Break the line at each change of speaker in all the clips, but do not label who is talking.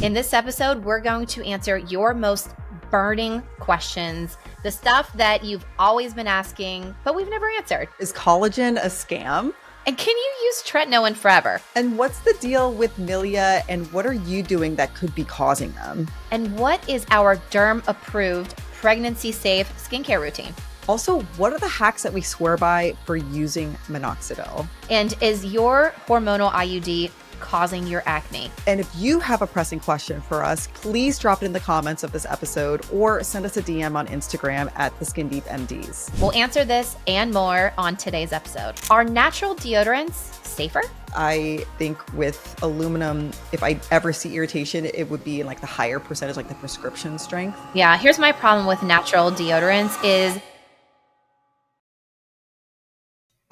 In this episode, we're going to answer your most burning questions, the stuff that you've always been asking, but we've never answered.
Is collagen a scam?
And can you use tretinoin forever?
And what's the deal with milia, and what are you doing that could be causing them?
And what is our derm-approved, pregnancy-safe skincare routine?
Also, what are the hacks that we swear by for using minoxidil?
And is your hormonal IUD causing your acne?
And if you have a pressing question for us, please drop it in the comments of this episode or send us a DM on Instagram at the Skin Deep MDs.
We'll answer this and more on today's episode. Are natural deodorants safer?
I think with aluminum, if I ever see irritation, it would be in like the higher percentage, like the prescription strength.
Yeah, here's my problem with natural deodorants is...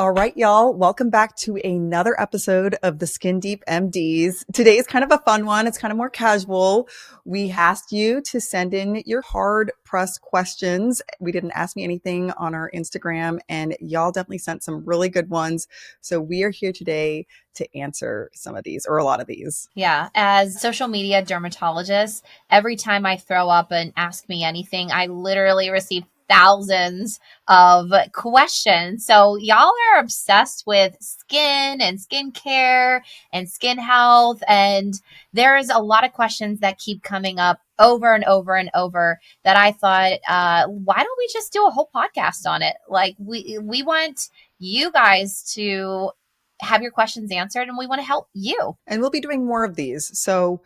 All right, y'all. Welcome back to another episode of the Skin Deep MDs. Today is kind of a fun one. It's kind of more casual. We asked you to send in your hard pressed questions. We didn't ask me anything on our Instagram, and y'all definitely sent some really good ones. So we are here today to answer some of these, or a lot of these.
Yeah. As social media dermatologists, every time I throw up an ask me anything, I literally receive thousands of questions. So y'all are obsessed with skin and skincare and skin health. And there's a lot of questions that keep coming up over and over and over that I thought, why don't we just do a whole podcast on it? Like we want you guys to have your questions answered, and we want to help you.
And we'll be doing more of these. So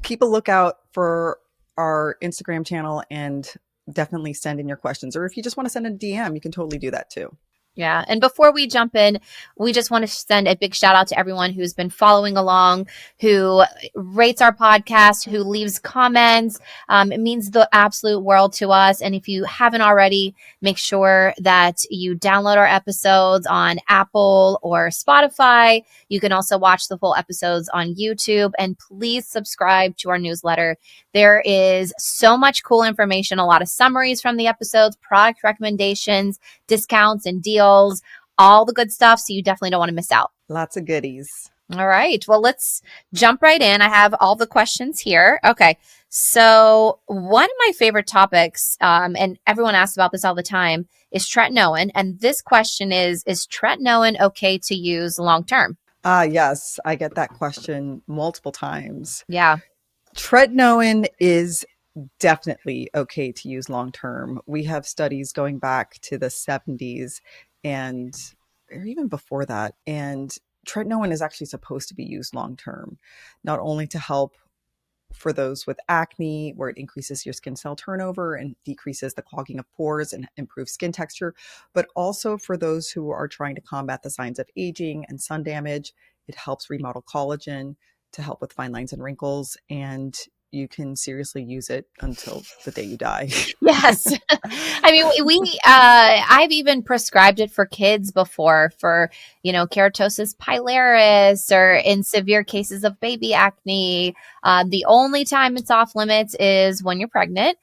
keep a lookout for our Instagram channel and definitely send in your questions. Or if you just want to send a DM, you can totally do that too.
Yeah. And before we jump in, we just want to send a big shout out to everyone who's been following along, who rates our podcast, who leaves comments. It means the absolute world to us. And if you haven't already, make sure that you download our episodes on Apple or Spotify. You can also watch the full episodes on YouTube, and please subscribe to our newsletter. There is so much cool information, a lot of summaries from the episodes, product recommendations, discounts and deals, all the good stuff. So you definitely don't want to miss out.
Lots of goodies.
All right. Well, let's jump right in. I have all the questions here. Okay. So one of my favorite topics, and everyone asks about this all the time, is tretinoin. And this question is tretinoin okay to use long-term?
Yes, I get that question multiple times.
Yeah.
Tretinoin is definitely okay to use long term. We have studies going back to the 70s or even before that. And tretinoin is actually supposed to be used long term, not only to help for those with acne, where it increases your skin cell turnover and decreases the clogging of pores and improves skin texture, but also for those who are trying to combat the signs of aging and sun damage. It helps remodel collagen to help with fine lines and wrinkles, and you can seriously use it until the day you die.
Yes. I mean, I've even prescribed it for kids before for, keratosis pilaris or in severe cases of baby acne. The only time it's off limits is when you're pregnant.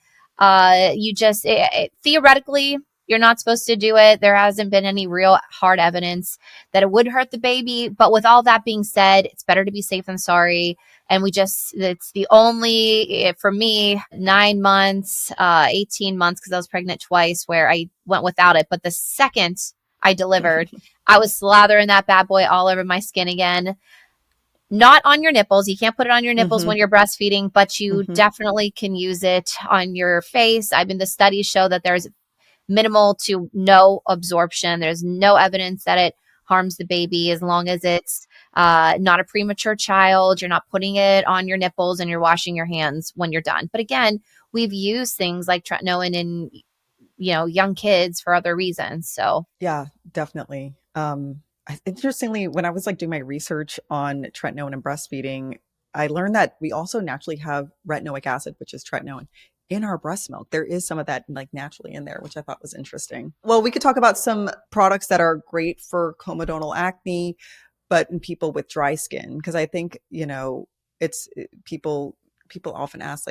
Theoretically, you're not supposed to do it. There hasn't been any real hard evidence that it would hurt the baby. But with all that being said, it's better to be safe than sorry. And it's the only, for me, 9 months, 18 months, because I was pregnant twice, where I went without it. But the second I delivered, I was slathering that bad boy all over my skin again. Not on your nipples. You can't put it on your nipples when you're breastfeeding, but you definitely can use it on your face. The studies show that there's minimal to no absorption. There's no evidence that it harms the baby as long as it's not a premature child. You're not putting it on your nipples and you're washing your hands when you're done. But again, we've used things like tretinoin in young kids for other reasons. So
yeah, definitely. Interestingly, when I was doing my research on tretinoin and breastfeeding, I learned that we also naturally have retinoic acid, which is tretinoin, in our breast milk. There is some of that naturally in there, which I thought was interesting. Well, we could talk about some products that are great for comedonal acne, but in people with dry skin, because I think, it's people often ask,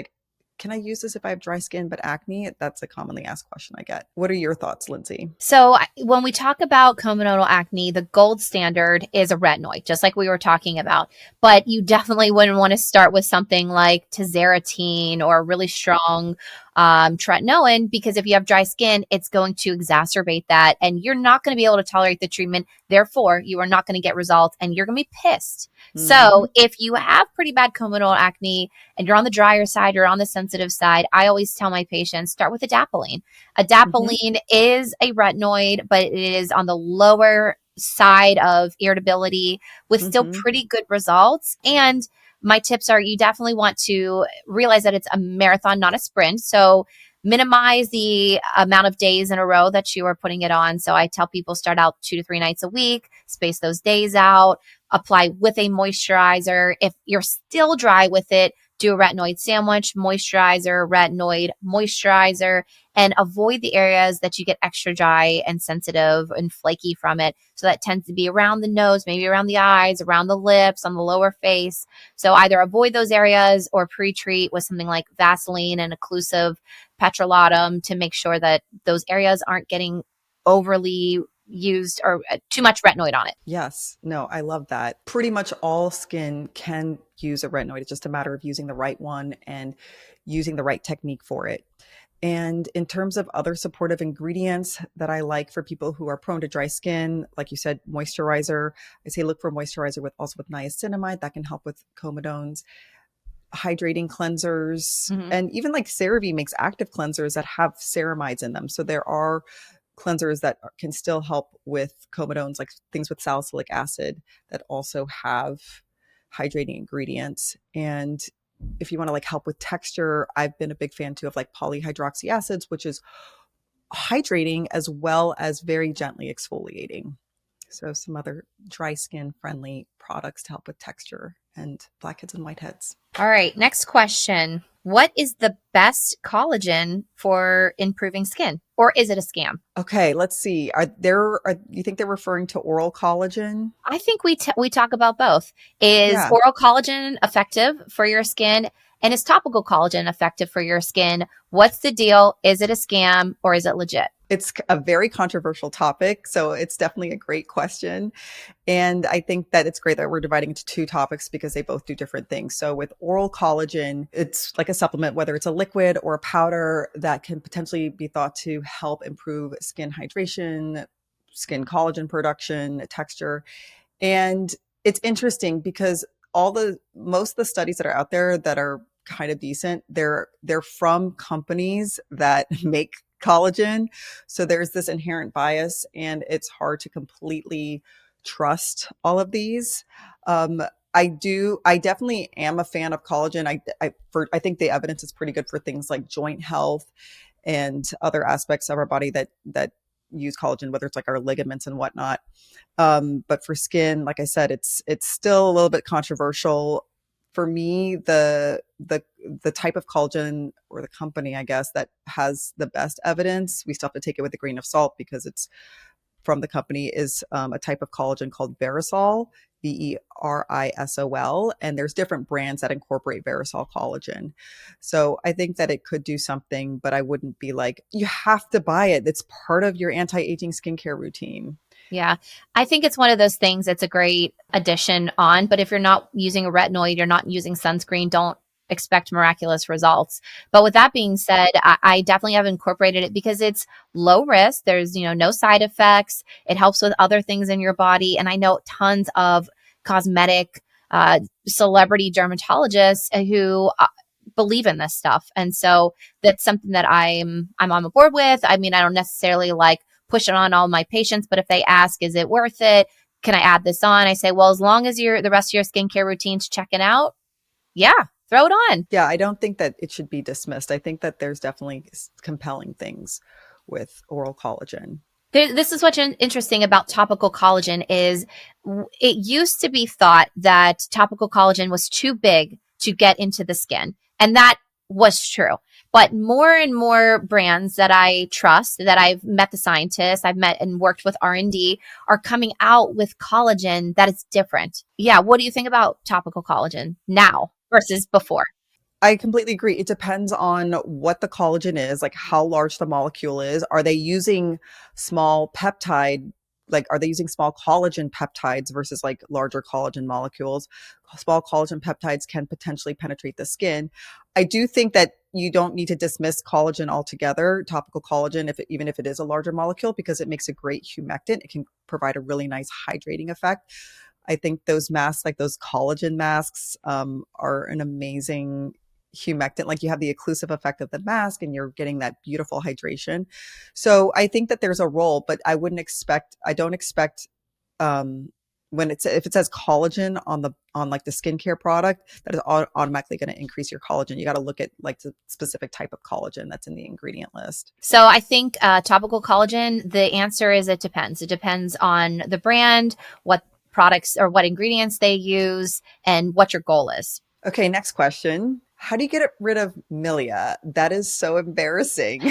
can I use this if I have dry skin but acne? That's a commonly asked question I get. What are your thoughts, Lindsay?
So when we talk about comedonal acne, the gold standard is a retinoid, just like we were talking about. But you definitely wouldn't want to start with something like tazarotene or a really strong tretinoin, because if you have dry skin, it's going to exacerbate that, and you're not going to be able to tolerate the treatment. Therefore, you are not going to get results, and you're going to be pissed.
Mm-hmm.
So if you have pretty bad comedonal acne and you're on the drier side, you're on the sensitive side, I always tell my patients start with adapalene.
Mm-hmm.
Adapalene is a retinoid, but it is on the lower side of irritability with still
Mm-hmm.
pretty good results. And my tips are you definitely want to realize that it's a marathon, not a sprint. So minimize the amount of days in a row that you are putting it on. So I tell people start out 2 to 3 nights a week, space those days out, apply with a moisturizer. If you're still dry with it, do a retinoid sandwich, moisturizer, retinoid, moisturizer, and avoid the areas that you get extra dry and sensitive and flaky from it. So that tends to be around the nose, maybe around the eyes, around the lips, on the lower face. So either avoid those areas or pre-treat with something like Vaseline and occlusive petrolatum to make sure that those areas aren't getting overly used or too much retinoid on it.
Yes. No, I love that. Pretty much all skin can use a retinoid. It's just a matter of using the right one and using the right technique for it. And in terms of other supportive ingredients that I like for people who are prone to dry skin, like you said, moisturizer. I say look for moisturizer with also with niacinamide that can help with comedones, hydrating cleansers,
Mm-hmm.
and even like CeraVe makes active cleansers that have ceramides in them. So there are cleansers that can still help with comedones, like things with salicylic acid that also have hydrating ingredients. And if you want to like help with texture, I've been a big fan too of like polyhydroxy acids, which is hydrating as well as very gently exfoliating. So some other dry skin friendly products to help with texture and blackheads and whiteheads.
All right, next question. What is the best collagen for improving skin? Or is it a scam?
Okay, let's see. You think they're referring to oral collagen?
I think we talk about both. Is
Yeah.
oral collagen effective for your skin? And is topical collagen effective for your skin? What's the deal? Is it a scam or is it legit?
It's a very controversial topic, so it's definitely a great question. And I think that it's great that we're dividing into two topics because they both do different things. So with oral collagen, it's like a supplement, whether it's a liquid or a powder that can potentially be thought to help improve skin hydration, skin collagen production, texture. And it's interesting because most of the studies that are out there that are kind of decent, they're from companies that make collagen. So there's this inherent bias and it's hard to completely trust all of these. Um, I definitely am a fan of collagen. I think the evidence is pretty good for things like joint health and other aspects of our body that use collagen, whether it's like our ligaments and whatnot. But for skin, like I said, it's still a little bit controversial. For me, the type of collagen or the company, I guess, that has the best evidence, we still have to take it with a grain of salt because it's from the company, is a type of collagen called Verisol, Verisol, and there's different brands that incorporate Verisol collagen. So I think that it could do something, but I wouldn't be like, you have to buy it. It's part of your anti-aging skincare routine.
Yeah, I think it's one of those things that's a great addition on, but if you're not using a retinoid, you're not using sunscreen, don't expect miraculous results. But with that being said, I definitely have incorporated it because it's low risk. There's, no side effects. It helps with other things in your body. And I know tons of cosmetic celebrity dermatologists who believe in this stuff. And so that's something that I'm on the board with. I mean, I don't necessarily like push it on all my patients, but if they ask, is it worth it? Can I add this on? I say, well, as long as the rest of your skincare routine's checking out, yeah, throw it on.
Yeah, I don't think that it should be dismissed. I think that there's definitely compelling things with oral collagen.
This is what's interesting about topical collagen is it used to be thought that topical collagen was too big to get into the skin. And that was true. But more and more brands that I trust, that I've met the scientists, I've met and worked with R&D, are coming out with collagen that is different. Yeah, what do you think about topical collagen now versus before?
I completely agree. It depends on what the collagen is, like how large the molecule is. Are they using small peptide, like are they using small collagen peptides versus like larger collagen molecules? Small collagen peptides can potentially penetrate the skin. I do think that you don't need to dismiss collagen altogether, topical collagen, even if it is a larger molecule, because it makes a great humectant. It can provide a really nice hydrating effect. I think those masks, like those collagen masks, are an amazing humectant. Like you have the occlusive effect of the mask and you're getting that beautiful hydration. So I think that there's a role, but I don't expect, um, when if it says collagen on on like the skincare product, that is automatically going to increase your collagen. You got to look at like the specific type of collagen that's in the ingredient list.
So I think topical collagen, the answer is it depends. It depends on the brand, what products or what ingredients they use, and what your goal is.
Okay, next question. How do you get rid of milia? That is so embarrassing.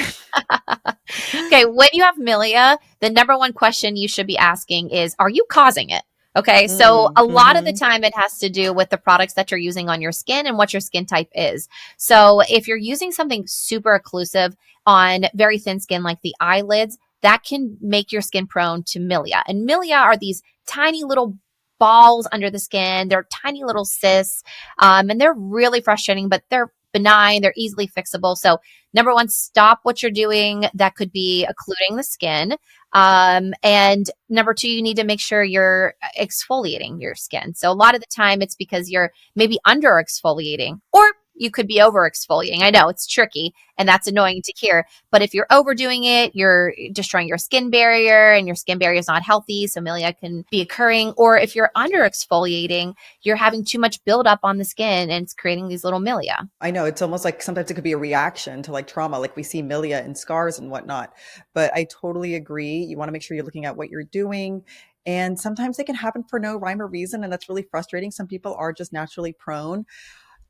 Okay, when you have milia, the number one question you should be asking is, are you causing it? Okay, so a lot of the
Mm-hmm.
time it has to do with the products that you're using on your skin and what your skin type is. So if you're using something super occlusive on very thin skin, like the eyelids, that can make your skin prone to milia. And milia are these tiny little balls under the skin. They're tiny little cysts, and they're really frustrating, but they're benign. They're easily fixable. So number one, stop what you're doing that could be occluding the skin. And number two, you need to make sure you're exfoliating your skin. So a lot of the time it's because you're maybe under exfoliating, or you could be over exfoliating. I know it's tricky and that's annoying to hear, but if you're overdoing it, you're destroying your skin barrier and your skin barrier is not healthy. So milia can be occurring. Or if you're under exfoliating, you're having too much buildup on the skin and it's creating these little milia.
I know it's almost like sometimes it could be a reaction to like trauma, like we see milia and scars and whatnot. But I totally agree. You want to make sure you're looking at what you're doing. And sometimes they can happen for no rhyme or reason. And that's really frustrating. Some people are just naturally prone.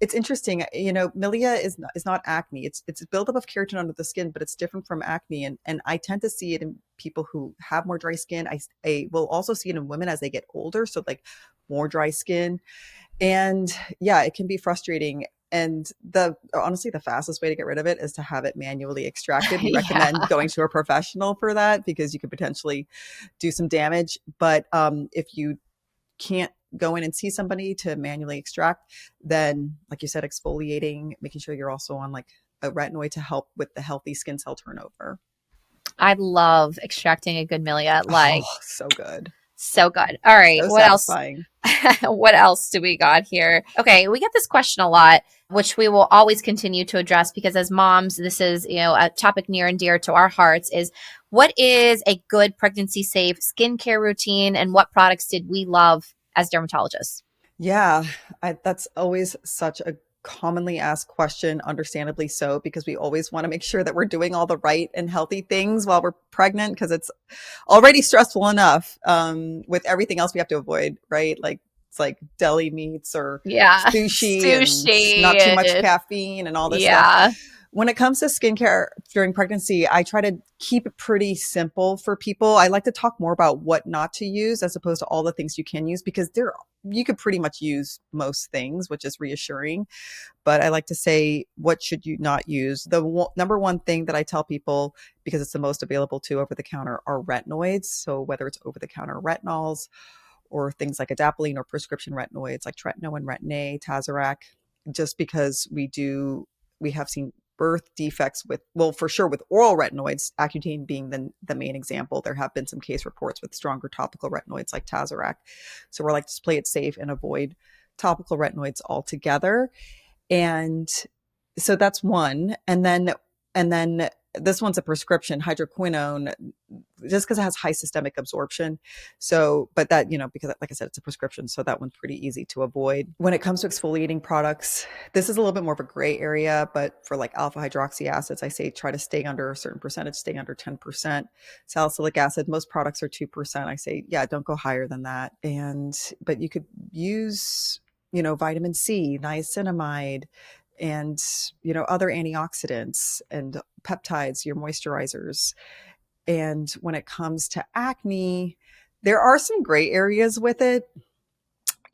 It's interesting, milia is not acne. It's a buildup of keratin under the skin, but it's different from acne. And I tend to see it in people who have more dry skin. I will also see it in women as they get older. So like more dry skin. And yeah, it can be frustrating. And honestly, the fastest way to get rid of it is to have it manually extracted. We
Yeah.
recommend going to a professional for that because you could potentially do some damage. But if you can't go in and see somebody to manually extract, then like you said, exfoliating, making sure you're also on like a retinoid to help with the healthy skin cell turnover.
I love extracting a good milia.
Oh,
Like,
so good.
so good. All right.
So
What else?
satisfying.
What else do we got here? Okay, we get this question a lot, which we will always continue to address because as moms, this is, a topic near and dear to our hearts is what is a good pregnancy safe skincare routine and what products did we love as dermatologists?
Yeah, that's always such a commonly asked question, understandably so, because we always want to make sure that we're doing all the right and healthy things while we're pregnant, because it's already stressful enough with everything else we have to avoid, right? Like it's like deli meats or
Yeah,
sushi and not too much
sushi.
caffeine and all this stuff.
Yeah.
When it comes to skincare during pregnancy, I try to keep it pretty simple for people. I like to talk more about what not to use as opposed to all the things you can use because you could pretty much use most things, which is reassuring. But I like to say, what should you not use? The number one thing that I tell people, because it's the most available to over the counter, are retinoids. So whether it's over the counter retinols or things like adapalene or prescription retinoids like tretinoin, Retin-A, Tazorac, just because we have seen birth defects with, well, for sure with oral retinoids, Accutane being the main example. There have been some case reports with stronger topical retinoids like Tazorac. So we're like, just play it safe and avoid topical retinoids altogether. And so that's one. And then this one's a prescription hydroquinone, just because it has high systemic absorption. So, but that, because like I said, it's a prescription. So that one's pretty easy to avoid. When it comes to exfoliating products, this is a little bit more of a gray area, but for like alpha hydroxy acids, I say try to stay under a certain percentage, stay under 10%. Salicylic acid, most products are 2%. I say, yeah, don't go higher than that. But you could use, vitamin C, niacinamide, and other antioxidants and peptides, your moisturizers. And when it comes to acne, there are some gray areas with it.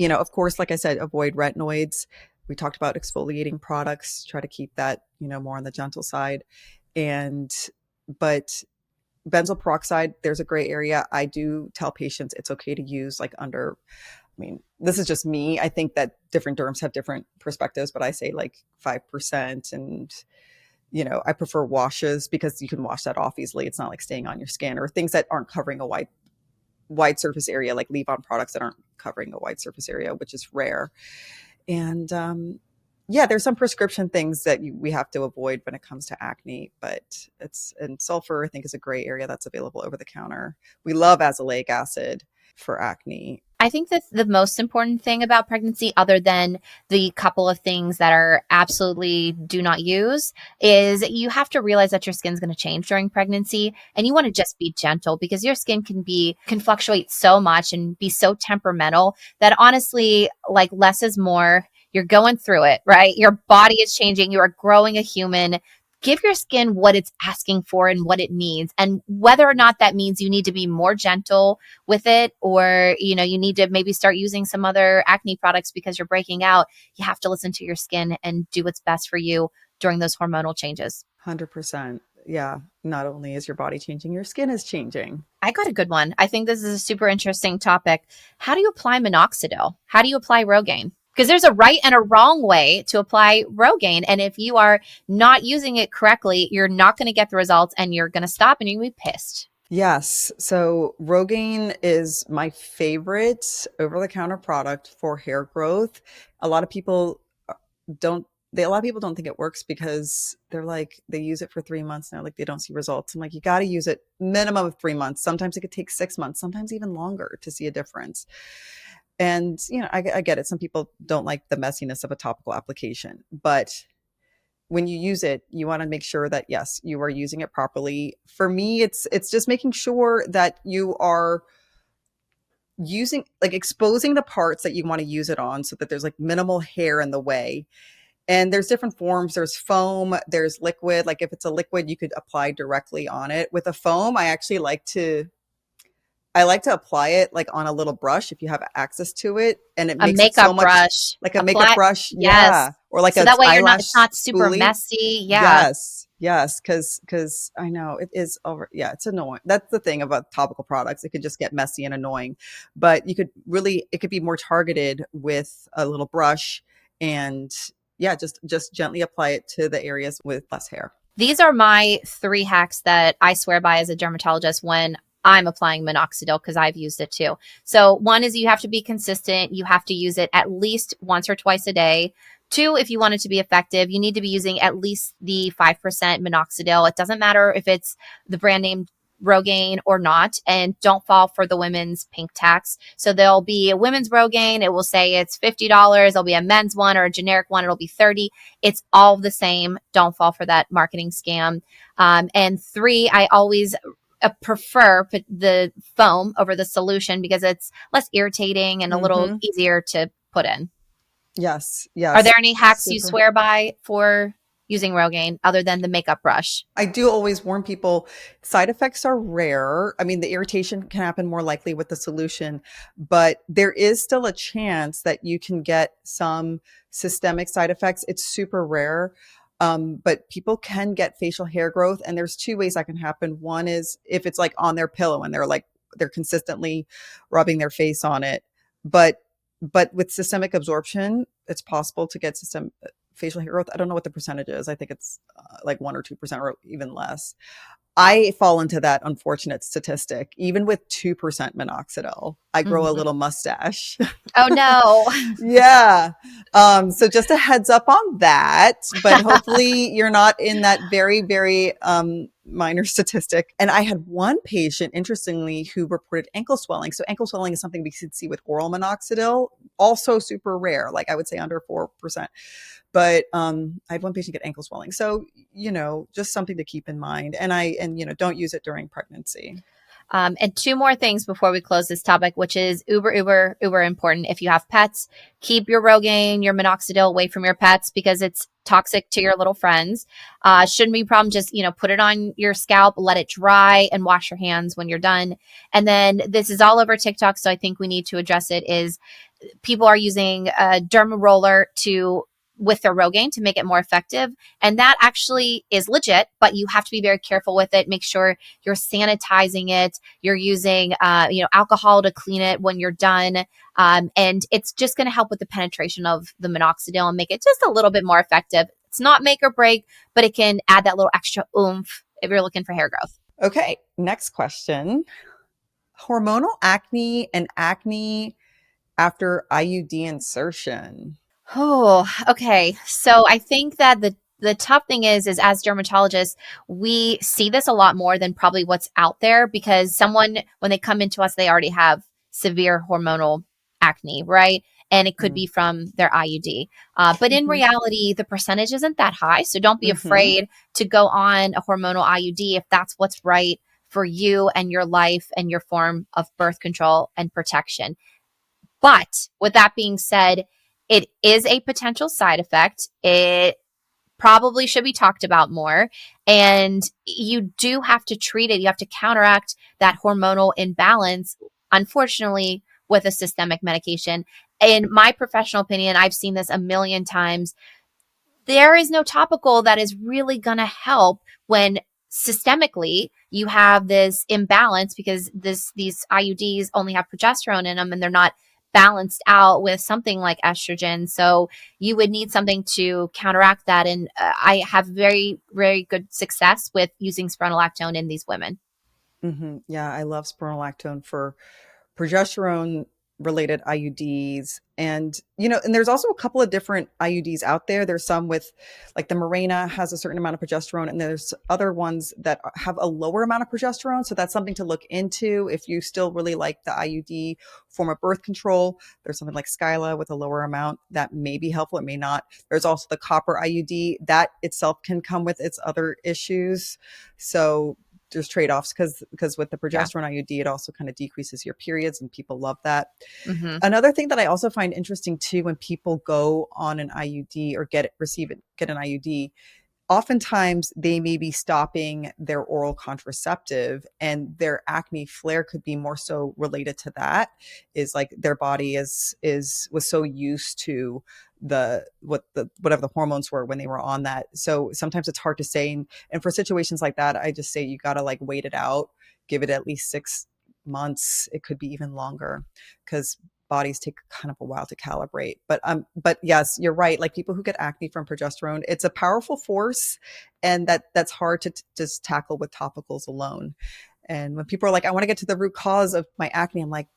Of course, like I said, avoid retinoids. We talked about exfoliating products, try to keep that, more on the gentle side. And, but benzoyl peroxide, there's a gray area. I do tell patients it's okay to use like under, I mean, this is just me. I think that different derms have different perspectives, but I say like 5%. And, I prefer washes because you can wash that off easily. It's not like staying on your skin, or things that aren't covering a wide surface area, like leave-on products that aren't covering a wide surface area, which is rare. And yeah, there's some prescription things that we have to avoid when it comes to acne, but and sulfur, I think, is a gray area that's available over the counter. We love azelaic acid for acne.
I think that the most important thing about pregnancy, other than the couple of things that are absolutely do not use, is you have to realize that your skin's going to change during pregnancy, and you want to just be gentle because your skin can fluctuate so much and be so temperamental that honestly, like, less is more. You're going through it, right? Your body is changing. You are growing a human. Give your skin what it's asking for and what it needs. And whether or not that means you need to be more gentle with it, or, you need to maybe start using some other acne products because you're breaking out, you have to listen to your skin and do what's best for you during those hormonal changes.
100%. Yeah. Not only is your body changing, your skin is changing.
I got a good one. I think this is a super interesting topic. How do you apply minoxidil? How do you apply Rogaine? Because there's a right and a wrong way to apply Rogaine. And if you are not using it correctly, you're not going to get the results, and you're going to stop and you're going to be pissed.
Yes. So Rogaine is my favorite over-the-counter product for hair growth. A lot of people don't a lot of people don't think it works because they're like, they use it for 3 months now, like they don't see results. I'm like, you got to use it minimum of 3 months. Sometimes it could take 6 months, sometimes even longer to see a difference. And, I get it. Some people don't like the messiness of a topical application, but when you use it, you want to make sure that, yes, you are using it properly. For me, it's just making sure that you are using, like, exposing the parts that you want to use it on so that there's like minimal hair in the way. And there's different forms. There's foam, there's liquid. Like if it's a liquid, you could apply directly on it. With a foam, I like to apply it like on a little brush if you have access to it, and it
A
makes it so
makeup
much
brush,
like a makeup
apply.
brush.
Yes.
Yeah. Or like
So
an
that way
eyelash
it's not super
spoolie.
messy. Yeah.
Yes. Yes. Cause I know it is over. Yeah. It's annoying. That's the thing about topical products. It can just get messy and annoying, but it could be more targeted with a little brush, and yeah, just gently apply it to the areas with less hair.
These are my 3 hacks that I swear by as a dermatologist when I'm applying minoxidil, because I've used it too. So one is you have to be consistent. You have to use it at least once or twice a day. 2, if you want it to be effective, you need to be using at least the 5% minoxidil. It doesn't matter if it's the brand name Rogaine or not, and don't fall for the women's pink tax. So there'll be a women's Rogaine. It will say it's $50. There'll be a men's one or a generic one. It'll be 30. It's all the same. Don't fall for that marketing scam. And 3, I always prefer the foam over the solution because it's less irritating and a little
Mm-hmm.
easier to put in.
Yes.
Are there
Yes.
any hacks you
Super.
swear by for using Rogaine other than the makeup brush?
I do always warn people, side effects are rare. I mean, the irritation can happen more likely with the solution, but there is still a chance that you can get some systemic side effects. It's super rare. But people can get facial hair growth, and there's 2 ways that can happen. One is if it's like on their pillow and they're consistently rubbing their face on it. But with systemic absorption, it's possible to get facial hair growth. I don't know what the percentage is. I think it's like 1 or 2% or even less. I fall into that unfortunate statistic. Even with 2% minoxidil, I grow a
Mhm.
little mustache.
Oh no.
Yeah. So just a heads up on that, but hopefully you're not in that very, very minor statistic. And I had one patient, interestingly, who reported ankle swelling. So ankle swelling is something we could see with oral minoxidil, also super rare, like I would say under 4%. But I had one patient get ankle swelling. So, just something to keep in mind. And don't use it during pregnancy.
And 2 more things before we close this topic, which is uber, uber, uber important. If you have pets, keep your Rogaine, your minoxidil away from your pets because it's toxic to your little friends. Shouldn't be a problem. Just, put it on your scalp, let it dry, and wash your hands when you're done. And then this is all over TikTok, so I think we need to address it, is people are using a derma roller to with their Rogaine to make it more effective. And that actually is legit, but you have to be very careful with it. Make sure you're sanitizing it. You're using, alcohol to clean it when you're done. And it's just going to help with the penetration of the minoxidil and make it just a little bit more effective. It's not make or break, but it can add that little extra oomph if you're looking for hair growth.
Okay, next question. Hormonal acne and acne after IUD insertion.
Oh, okay. So I think that the tough thing is as dermatologists, we see this a lot more than probably what's out there because someone when they come into us, they already have severe hormonal acne, right? And it could
Mm.
be from their IUD. But in
Mm-hmm.
reality, the percentage isn't that high. So don't be
Mm-hmm.
afraid to go on a hormonal IUD if that's what's right for you and your life and your form of birth control and protection. But with that being said, it is a potential side effect. It probably should be talked about more. And you do have to treat it. You have to counteract that hormonal imbalance, unfortunately, with a systemic medication. In my professional opinion, I've seen this a million times. There is no topical that is really going to help when systemically you have this imbalance because these IUDs only have progesterone in them and they're not balanced out with something like estrogen. So you would need something to counteract that. And I have very, very good success with using spironolactone in these women.
Mm-hmm. Yeah, I love spironolactone for progesterone related IUDs. And there's also a couple of different IUDs out there. There's some with like the Mirena has a certain amount of progesterone, and there's other ones that have a lower amount of progesterone. So that's something to look into if you still really like the IUD form of birth control. There's something like Skyla with a lower amount that may be helpful. It may not. There's also the copper IUD that itself can come with its other issues. So there's trade-offs because with the
Yeah.
progesterone IUD, it also kind of decreases your periods, and people love that.
Mm-hmm.
Another thing that I also find interesting too, when people go on an IUD or get an IUD, oftentimes they may be stopping their oral contraceptive, and their acne flare could be more so related to that. Is like their body was so used to whatever the hormones were when they were on that. So sometimes it's hard to say. And for situations like that, I just say you got to like wait it out, give it at least 6 months. It could be even longer because bodies take kind of a while to calibrate. But yes, you're right. Like people who get acne from progesterone, it's a powerful force, and that's hard to just tackle with topicals alone. And when people are like, I want to get to the root cause of my acne, I'm like,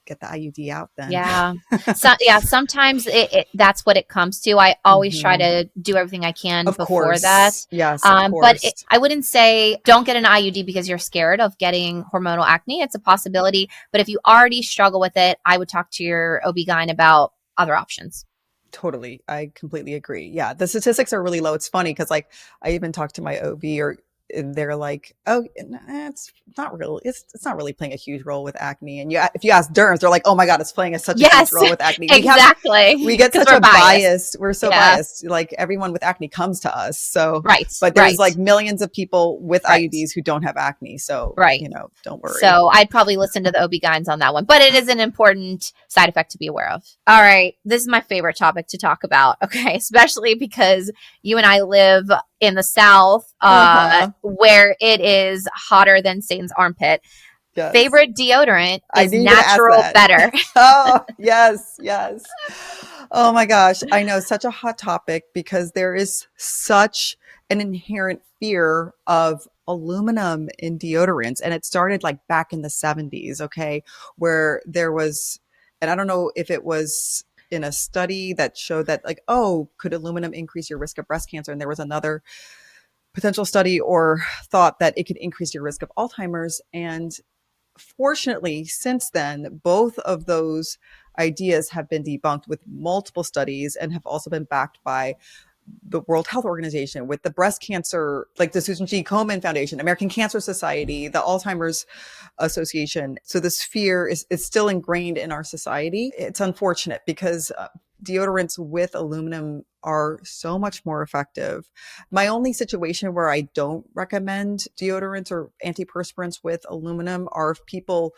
get the IUD out then.
Yeah. So yeah, sometimes that's what it comes to. I always try
Hmm.
to do everything I can
Of
before that.
course. Yes, of
But
course.
I wouldn't say don't get an IUD because you're scared of getting hormonal acne. It's a possibility. But if you already struggle with it, I would talk to your OB-GYN about other options.
Totally. I completely agree. Yeah. The statistics are really low. It's funny because like I even talked to my OB and they're like, oh, it's not really, it's not really playing a huge role with acne. And if you ask derms, they're like, oh my God, it's playing such a huge
Yes,
role with acne. We
exactly.
get
Because
such
we're
a
biased.
bias. We're so
Yeah.
biased. Like everyone with acne comes to us. So,
Right.
but there's
Right.
like millions of people with
Right.
IUDs who don't have acne. So,
Right.
don't worry.
So I'd probably listen to the OB-GYNs on that one, but it is an important side effect to be aware of. All right. This is my favorite topic to talk about. Okay. Especially because you and I live in the South,
Uh-huh.
where it is hotter than Satan's armpit.
Yes.
Favorite deodorant
I
is
knew you were going to ask
natural
that.
better.
Oh, yes, yes. Oh my gosh. I know, such a hot topic because there is such an inherent fear of aluminum in deodorants. And it started like back in the 70s, okay, where there was, and I don't know if it was in a study that showed that, like, oh, could aluminum increase your risk of breast cancer? And there was another potential study or thought that it could increase your risk of Alzheimer's. And fortunately, since then, both of those ideas have been debunked with multiple studies and have also been backed by the World Health Organization, with the breast cancer, like the Susan G. Komen Foundation, American Cancer Society, the Alzheimer's Association. So this fear is still ingrained in our society. It's unfortunate because deodorants with aluminum are so much more effective. My only situation where I don't recommend deodorants or antiperspirants with aluminum are if people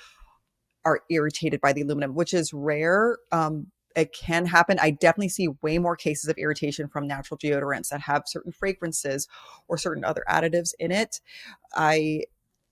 are irritated by the aluminum, which is rare. it can happen. I definitely see way more cases of irritation from natural deodorants that have certain fragrances or certain other additives in it. I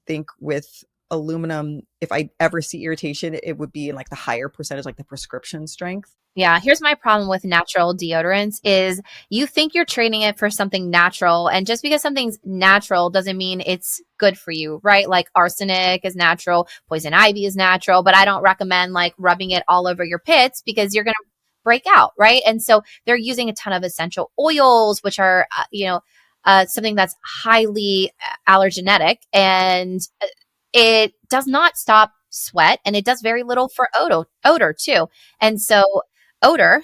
think with aluminum, if I ever see irritation, it would be in like the higher percentage, like the prescription strength.
Yeah, here's my problem with natural deodorants is you think you're trading it for something natural, and just because something's natural doesn't mean it's good for you, right? Like arsenic is natural, poison ivy is natural, but I don't recommend like rubbing it all over your pits because you're going to break out, right? And so they're using a ton of essential oils, which are, something that's highly allergenic, and it does not stop sweat, and it does very little for odor too. And so odor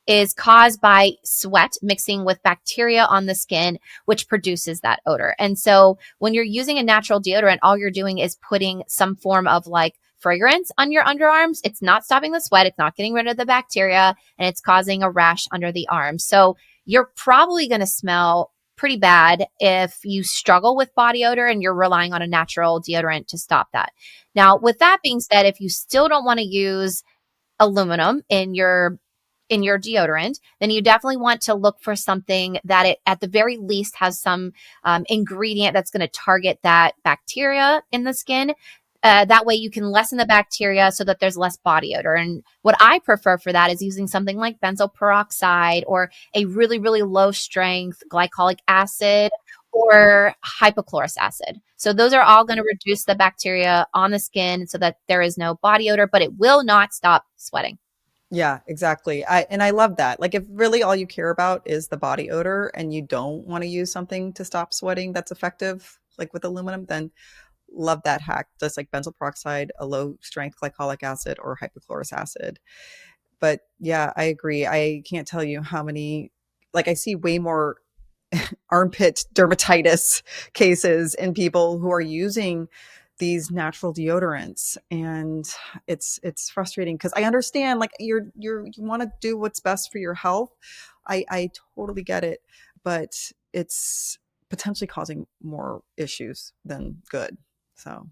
is caused by sweat mixing with bacteria on the skin, which produces that odor. And so when you're using a natural deodorant, all you're doing is putting some form of like fragrance on your underarms. It's not stopping the sweat, it's not getting rid of the bacteria, and it's causing a rash under the arms. So you're probably going to smell pretty bad if you struggle with body odor and you're relying on a natural deodorant to stop that. Now, with that being said, if you still don't want to use aluminum in your deodorant, then you definitely want to look for something that it at the very least has some ingredient that's going to target that bacteria in the skin. That way you can lessen the bacteria so that there's less body odor. And what I prefer for that is using something like benzoyl peroxide or a really, really low strength glycolic acid or hypochlorous acid. So those are all going to reduce the bacteria on the skin so that there is no body odor, but it will not stop sweating.
Yeah, exactly. I love that. Like if really all you care about is the body odor and you don't want to use something to stop sweating that's effective, like with aluminum, then love that hack. Just like benzoyl peroxide, a low strength glycolic acid, or hypochlorous acid. But yeah, I agree. I can't tell you how many, like I see way more armpit dermatitis cases in people who are using these natural deodorants, and it's frustrating because I understand like you want to do what's best for your health. I totally get it, but it's potentially causing more issues than good. So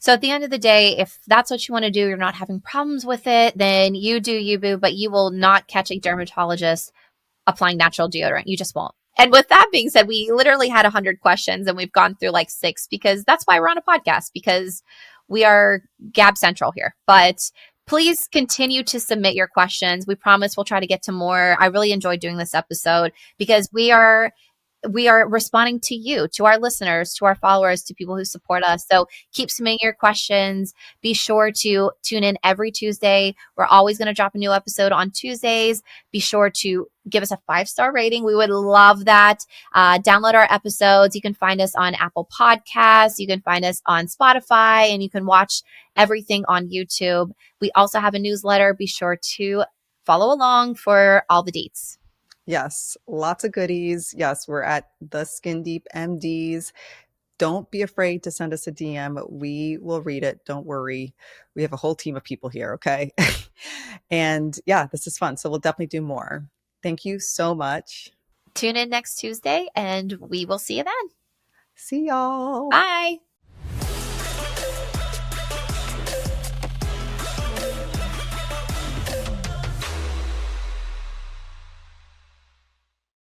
So at the end of the day, if that's what you want to do, you're not having problems with it, then you do you, boo, but you will not catch a dermatologist applying natural deodorant. You just won't. And with that being said, we literally had 100 questions and we've gone through like six because that's why we're on a podcast, because we are Gab Central here. But please continue to submit your questions. We promise we'll try to get to more. I really enjoyed doing this episode because we are responding to you, to our listeners, to our followers, to people who support us. So keep submitting your questions. Be sure to tune in every Tuesday. We're always going to drop a new episode on Tuesdays. Be sure to give us a 5-star rating. We would love that. Download our episodes. You can find us on Apple Podcasts. You can find us on Spotify, and you can watch everything on YouTube. We also have a newsletter. Be sure to follow along for all the deets.
yes, lots of goodies. Yes, we're at the Skin Deep MDs. Don't be afraid to send us a DM. We will read it. Don't worry. We have a whole team of people here. Okay. And yeah, this is fun. So we'll definitely do more. Thank you so much.
Tune in next Tuesday and we will see you then.
See y'all.
Bye.